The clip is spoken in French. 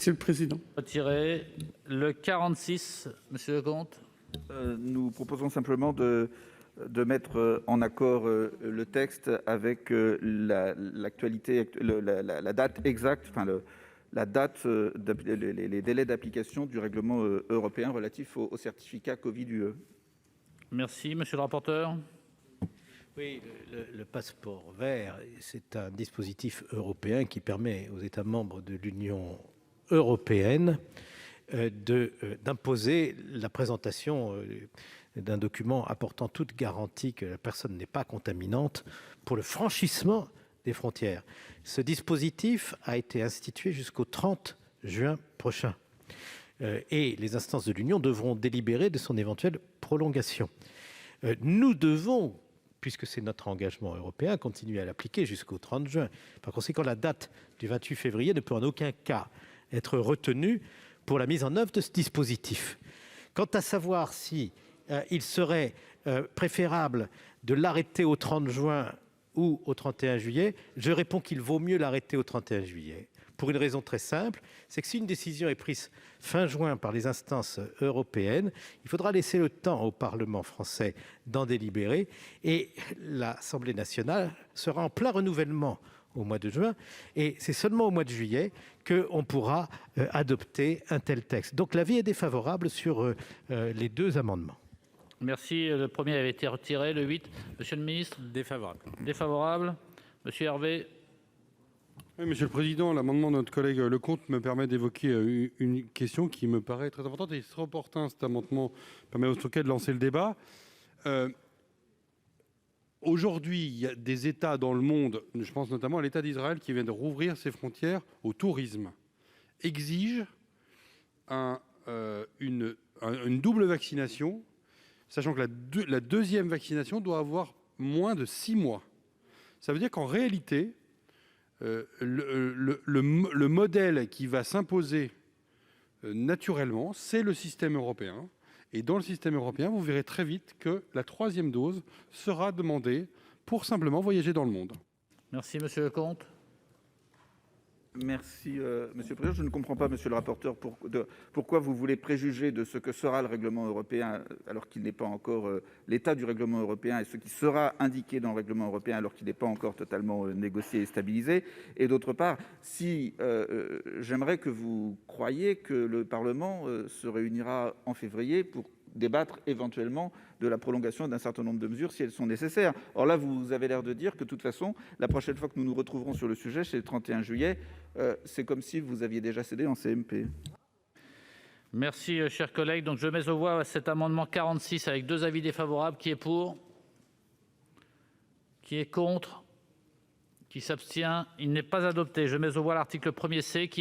Monsieur le Président. Retiré. Le 46, Monsieur Lecomte. Nous proposons simplement de mettre en accord le texte avec l'actualité, la date exacte, les délais d'application du règlement européen relatif au certificat Covid-UE. Merci, Monsieur le rapporteur. Oui, le passeport vert, c'est un dispositif européen qui permet aux États membres de l'Union européenne d'imposer la présentation d'un document apportant toute garantie que la personne n'est pas contaminante pour le franchissement des frontières. Ce dispositif a été institué jusqu'au 30 juin prochain et les instances de l'Union devront délibérer de son éventuelle prolongation. Nous devons, puisque c'est notre engagement européen, continuer à l'appliquer jusqu'au 30 juin. Par conséquent, la date du 28 février ne peut en aucun cas être retenue pour la mise en œuvre de ce dispositif. Quant à savoir si il serait préférable de l'arrêter au 30 juin ou au 31 juillet, je réponds qu'il vaut mieux l'arrêter au 31 juillet, pour une raison très simple, c'est que si une décision est prise fin juin par les instances européennes, il faudra laisser le temps au Parlement français d'en délibérer, et l'Assemblée nationale sera en plein renouvellement au mois de juin, et c'est seulement au mois de juillet qu'on pourra adopter un tel texte. Donc l'avis est défavorable sur les deux amendements. Merci. Le premier avait été retiré. Le 8, Monsieur le ministre. Défavorable. Défavorable. Monsieur Hervé. Oui, Monsieur le Président, l'amendement de notre collègue Lecomte me permet d'évoquer une question qui me paraît très importante et très opportun. Cet amendement permet au Stockholm de lancer le débat. Aujourd'hui, il y a des États dans le monde, je pense notamment à l'État d'Israël, qui vient de rouvrir ses frontières au tourisme, exige une double vaccination, sachant que la deuxième vaccination doit avoir moins de 6 mois. Ça veut dire qu'en réalité, le modèle qui va s'imposer naturellement, c'est le système européen. Et dans le système européen, vous verrez très vite que la 3e dose sera demandée pour simplement voyager dans le monde. Merci, Monsieur Lecomte. Merci, Monsieur le Président. Je ne comprends pas, Monsieur le rapporteur, pourquoi vous voulez préjuger de ce que sera le règlement européen alors qu'il n'est pas encore l'état du règlement européen et ce qui sera indiqué dans le règlement européen alors qu'il n'est pas encore totalement négocié et stabilisé. Et d'autre part, si j'aimerais que vous croyiez que le Parlement se réunira en février pour débattre éventuellement de la prolongation d'un certain nombre de mesures si elles sont nécessaires. Or là, vous avez l'air de dire que de toute façon, la prochaine fois que nous nous retrouverons sur le sujet, c'est le 31 juillet, c'est comme si vous aviez déjà cédé en CMP. Merci, chers collègues. Donc, je mets aux voix cet amendement 46 avec 2 avis défavorables. Qui est pour? Qui est contre? Qui s'abstient? Il n'est pas adopté. Je mets aux voix l'article 1er C. Qui est